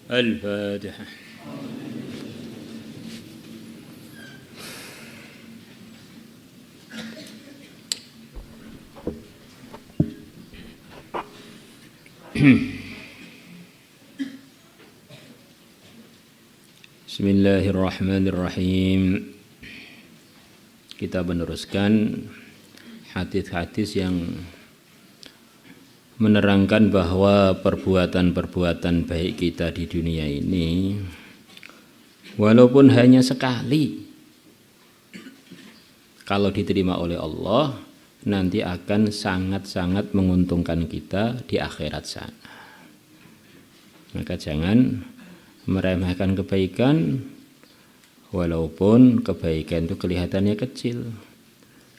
الفاتحة. Bismillahirrahmanirrahim. Kita meneruskan hadis-hadis yang menerangkan bahwa perbuatan-perbuatan baik kita di dunia ini walaupun hanya sekali, kalau diterima oleh Allah nanti akan sangat-sangat menguntungkan kita di akhirat sana. Maka jangan meremehkan kebaikan walaupun kebaikan itu kelihatannya kecil.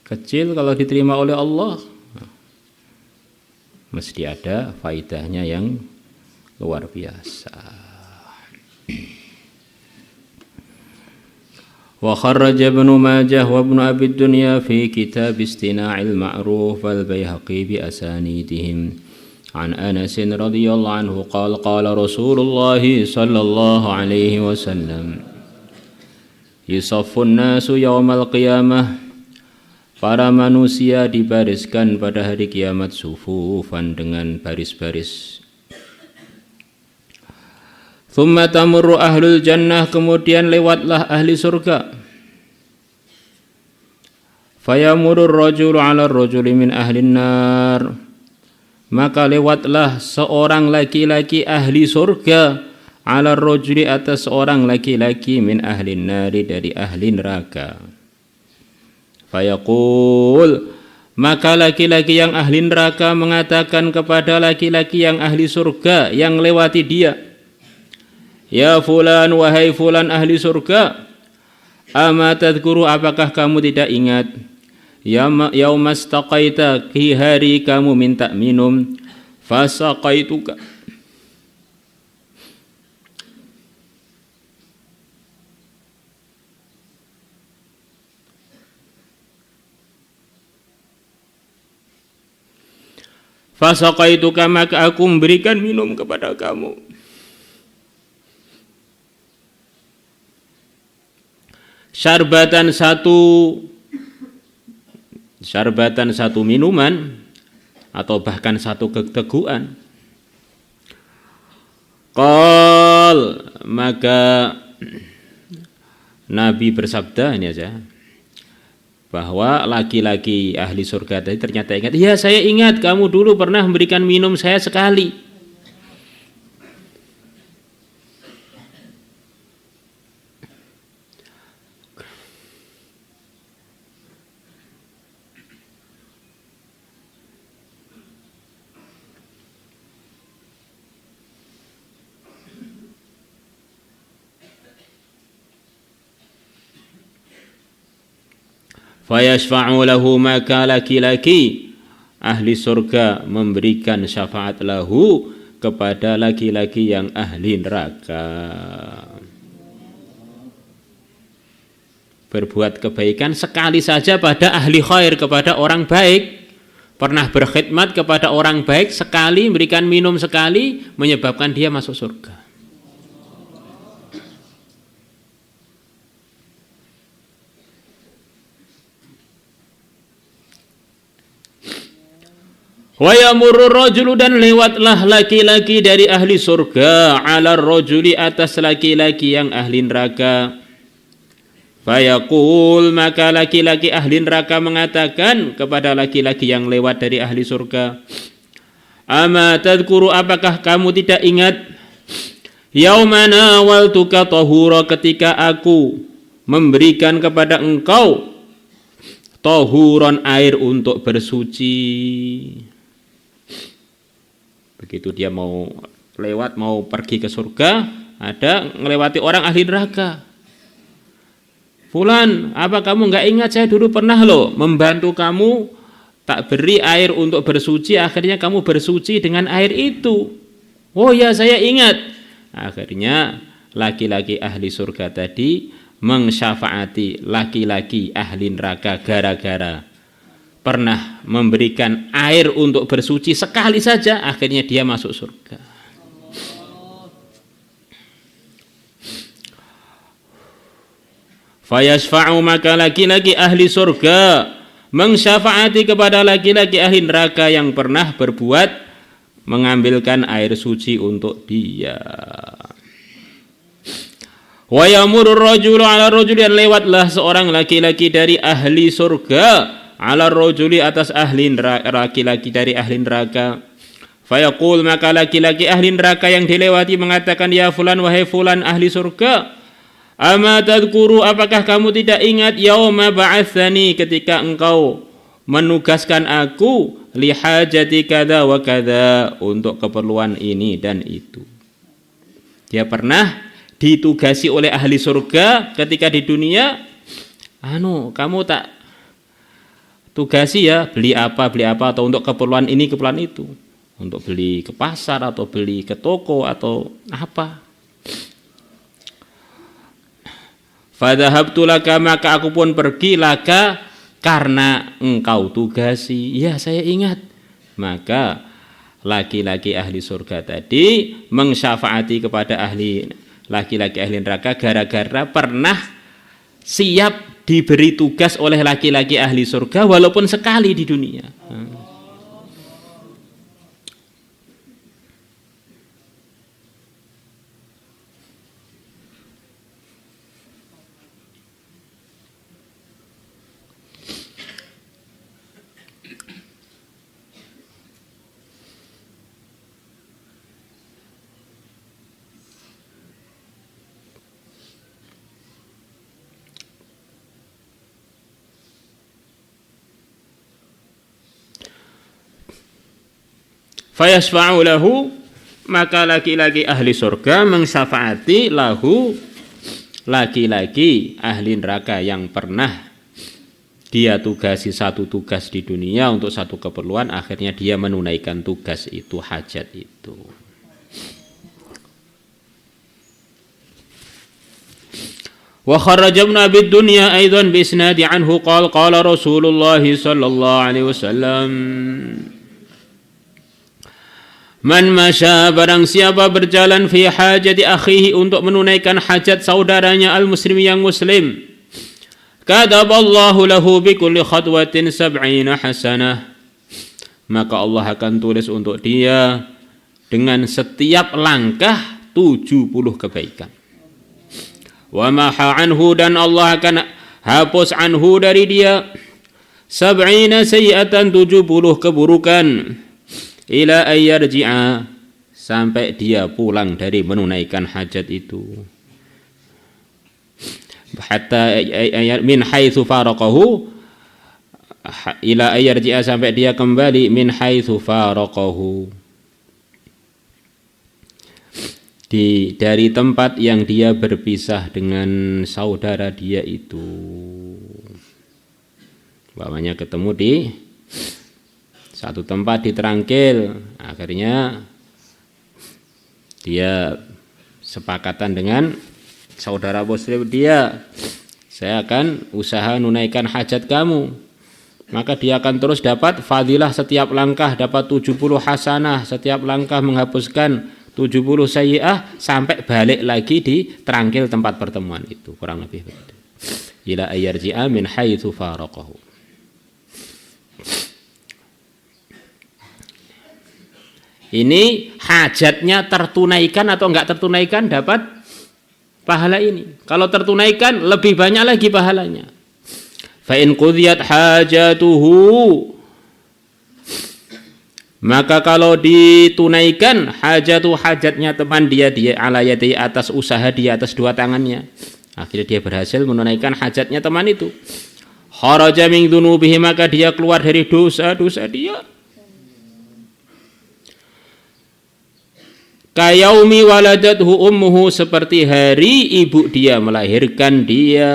Kecil kalau diterima oleh Allah mesti ada faidahnya yang luar biasa. Wa kharraja Ibnu Majah wa Ibnu Abi Dunya fi kitab Istina'il Ma'ruf wal Baihaqi bi asanidihim an Anas radhiyallahu anhu qala qala Rasulullah sallallahu alaihi wasallam yusaffun nasu yaumal qiyamah. Para manusia dibariskan pada hari kiamat sufufan dengan baris-baris. Thumma tamurru ahlul jannah, kemudian lewatlah ahli surga. Fayamurur rajulu ala rajuli min ahlin nar, maka lewatlah seorang laki-laki ahli surga ala rajuli atas seorang laki-laki min ahlin nari dari ahli neraka. Fayaqul, maka laki-laki yang ahli neraka mengatakan kepada laki-laki yang ahli surga yang lewati dia, ya fulan, wahai fulan ahli surga, ama tadhkuru, apakah kamu tidak ingat, yaumastaqaita, di hari kamu minta minum, fasaqaituka, fasaqaituka, maka aku memberikan minum kepada kamu. Syarbatan satu minuman atau bahkan satu keteguhan. Qal, maka Nabi bersabda, ini aja, bahwa laki-laki ahli surga tadi ternyata ingat, ya saya ingat kamu dulu pernah memberikan minum saya sekali. Fayashfa'u lahu, maka laki-laki ahli surga memberikan syafaat lahu kepada laki-laki yang ahli neraka. Berbuat kebaikan sekali saja pada ahli khair, kepada orang baik, pernah berkhidmat kepada orang baik sekali, memberikan minum sekali, menyebabkan dia masuk surga. Wa yamurru rajulu, dan lewatlah laki-laki dari ahli surga ala rajuli atas laki-laki yang ahli neraka. Fayaqul, maka laki-laki ahli neraka mengatakan kepada laki-laki yang lewat dari ahli surga, ama tadhkuru, apakah kamu tidak ingat, yaumana waltuka tahura, ketika aku memberikan kepada engkau tahuran, air untuk bersuci. Begitu dia mau lewat, mau pergi ke surga, ada ngelewati orang ahli neraka. Fulan, apa kamu enggak ingat saya dulu pernah loh membantu kamu, tak beri air untuk bersuci, akhirnya kamu bersuci dengan air itu. Oh ya, saya ingat. Akhirnya laki-laki ahli surga tadi mengsyafaati laki-laki ahli neraka gara-gara pernah memberikan air untuk bersuci sekali saja, akhirnya dia masuk surga. Fayasfa'u, maka laki-laki ahli surga mengsyafaati kepada laki-laki ahli neraka yang pernah berbuat mengambilkan air suci untuk dia. Wa yamurur rajulu 'ala rajuli, dan lewatlah seorang laki-laki dari ahli surga 'ala rajuli, atas ahli neraka, laki-laki dari ahli neraka. Fayaqul, maka laki-laki ahli neraka yang dilewati mengatakan, ya fulan, wahai fulan ahli surga, ama tadhkuru, apakah kamu tidak ingat yauma ba'atsani, ketika engkau menugaskan aku li hajati kada wa kada, untuk keperluan ini dan itu. Dia pernah ditugasi oleh ahli surga ketika di dunia, kamu tak tugasi ya, beli apa atau untuk keperluan ini keperluan itu, untuk beli ke pasar atau beli ke toko atau apa. Fadhahabtu laka, maka aku pun pergi laka karena engkau tugasi. Ya, saya ingat. Maka laki-laki ahli surga tadi mengsyafaati kepada laki-laki ahli neraka gara-gara pernah siap diberi tugas oleh laki-laki ahli surga walaupun sekali di dunia. Fayasfa'u lahu, maka laki-laki ahli surga mengsyafaati lahu, laki-laki ahli neraka yang pernah dia tugasi satu tugas di dunia untuk satu keperluan, akhirnya dia menunaikan tugas itu, hajat itu. Wa kharaja Ibnu Abi Dunya aidan bi isnadi anhu qala Rasulullah sallallahu alaihi wasallam, man masya, barang siapa berjalan fi hajati akhihi, untuk menunaikan hajat saudaranya al-muslim yang muslim, kataballahu lahu bi kulli khatwatin 70 hasanah, maka Allah akan tulis untuk dia dengan setiap langkah 70 kebaikan. Wa maha anhu, dan Allah akan hapus anhu dari dia 70 sayyi'atan, 70 keburukan, ila ayyarji'a, sampai dia pulang dari menunaikan hajat itu, hatta min haitsu faraqahu, ila ayyarji'a, sampai dia kembali min haitsu faraqahu, dari tempat yang dia berpisah dengan saudara dia itu. Umpamanya ketemu di satu tempat di Terangkil, akhirnya dia sepakatan dengan saudara muslim dia, saya akan usaha menunaikan hajat kamu, maka dia akan terus dapat fadilah setiap langkah, dapat 70 hasanah, setiap langkah menghapuskan 70 sayyi'ah, sampai balik lagi di Terangkil tempat pertemuan itu, kurang lebih begitu. Ila ayyarji'a min haitsu faraqahu. Ini hajatnya tertunaikan atau enggak tertunaikan, dapat pahala ini. Kalau tertunaikan lebih banyak lagi pahalanya. Fa in qudiyat hajatuhu, maka kalau ditunaikan hajatnya teman dia ala yadi, atas usaha dia, atas dua tangannya, akhirnya dia berhasil menunaikan hajatnya teman itu. Kharaja min dzunubihi, maka dia keluar dari dosa-dosa dia. Kayaumi waladathu ummuhu, seperti hari ibu dia melahirkan dia.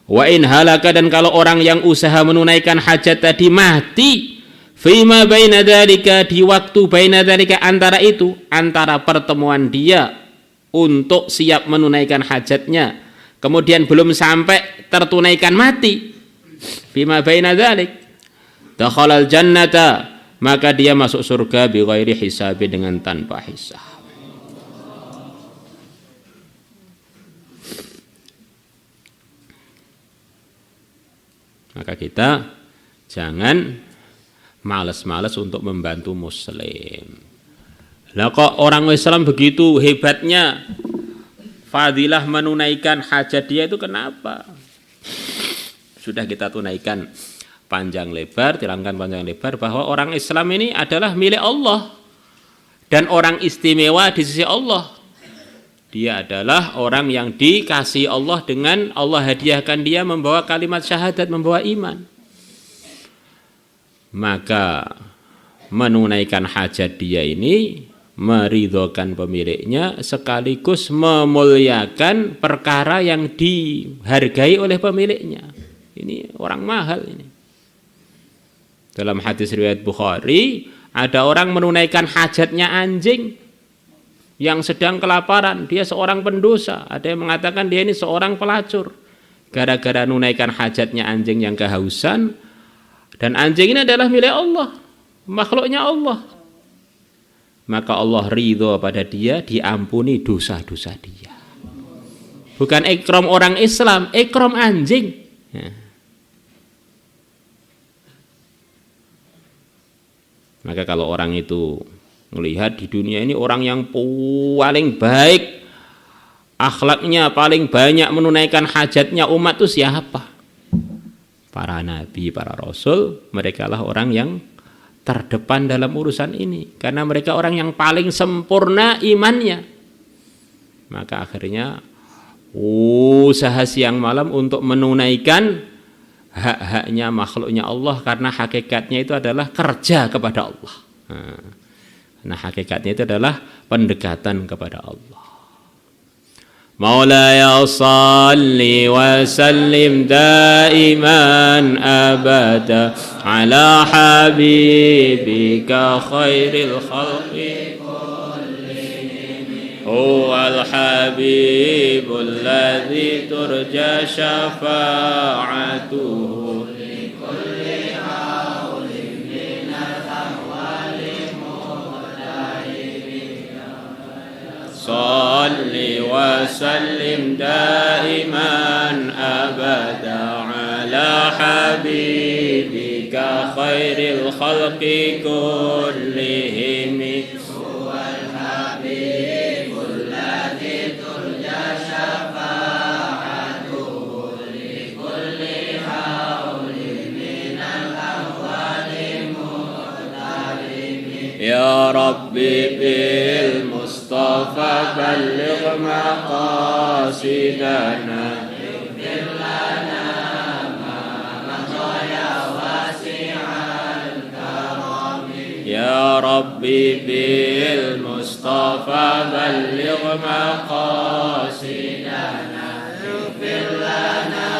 Wa in halaka, dan kalau orang yang usaha menunaikan hajat tadi mati, fima baina dzalika, di waktu baina dzalika, antara itu, antara pertemuan dia untuk siap menunaikan hajatnya, kemudian belum sampai tertunaikan mati, fima baina dzalik, dakhalal jannata, maka dia masuk surga bi ghairi hisabi, dengan tanpa hisab. Maka kita jangan malas-malas untuk membantu muslim. Lah kok orang Islam begitu hebatnya fadilah menunaikan hajat dia itu kenapa? Sudah kita tunaikan panjang lebar, terangkan panjang lebar bahwa orang Islam ini adalah milik Allah dan orang istimewa di sisi Allah. Dia adalah orang yang dikasihi Allah dengan Allah hadiahkan dia membawa kalimat syahadat, membawa iman. Maka menunaikan hajat dia ini meridhokan pemiliknya sekaligus memuliakan perkara yang dihargai oleh pemiliknya. Ini orang mahal ini. Dalam hadis riwayat Bukhari, ada orang menunaikan hajatnya anjing yang sedang kelaparan, dia seorang pendosa. Ada yang mengatakan dia ini seorang pelacur. Gara-gara menunaikan hajatnya anjing yang kehausan, dan anjing ini adalah milik Allah, makhluknya Allah. Maka Allah ridho pada dia, diampuni dosa-dosa dia. Bukan ikram orang Islam, ikram anjing. Maka kalau orang itu melihat di dunia ini orang yang paling baik akhlaknya, paling banyak menunaikan hajatnya umat itu siapa? Para nabi, para rasul, mereka lah orang yang terdepan dalam urusan ini karena mereka orang yang paling sempurna imannya. Maka akhirnya usaha siang malam untuk menunaikan hak-haknya makhluknya Allah karena hakikatnya itu adalah kerja kepada Allah. Nah, hakikatnya itu adalah pendekatan kepada Allah. Maulaya salli wa sallim daiman abada ala habibika khairil khalqi kullihim huwal habibul ladzi turja syafa'atuhu. Salli wa sallim daiman abada ala habibika khairil khalqi kullihim huwal habibul ladzi turja syafa'atuhu li kulli hawlin minal ahwali muqtarimin. Ya Rabbi bil Mustafa balligh maqasidana ighfir lana ma madaya wasi'al karami. Ya Rabbi bil Mustafa balligh maqasidana ighfir lana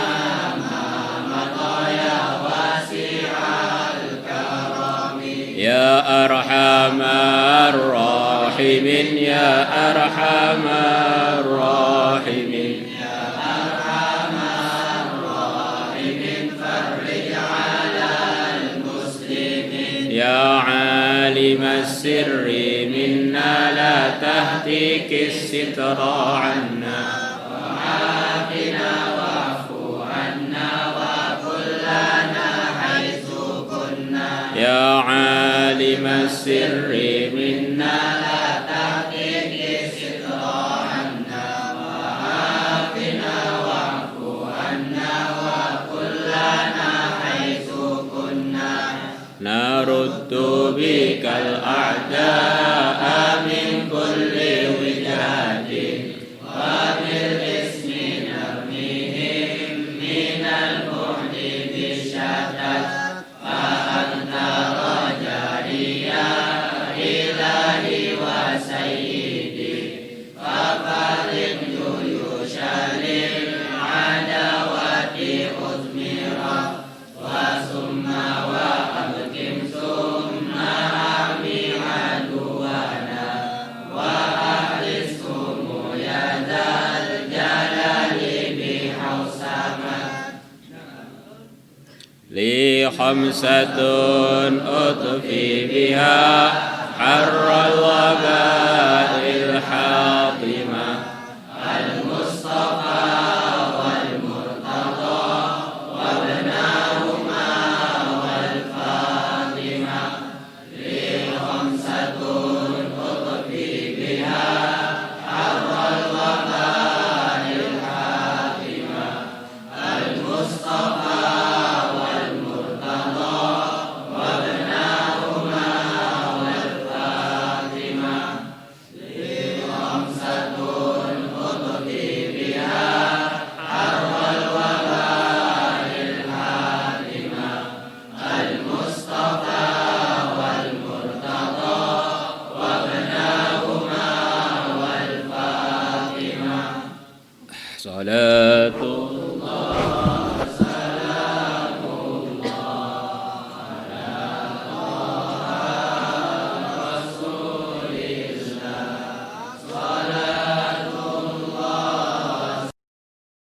ma madaya wasi'al karami. Ya arhamar rahimin, ya arhamar rahimin, ya arhamar rahimin, farrij 'alal muslimin. Ya 'alimas sirri minna la tahdikis sitra 'anna wa 'afina wa'fu 'anna wa kullana haitsu kunna. Ya 'alimas sirri minna naruddu bikal a'da'a min kulli wijadin wa bil ismi narmihim minal bu'di bisyatat fa anta rajai ya ilahi wa sayyidi fa farid yushalil adawati uzmira wa summa wa li khamsatun utfi biha harral waba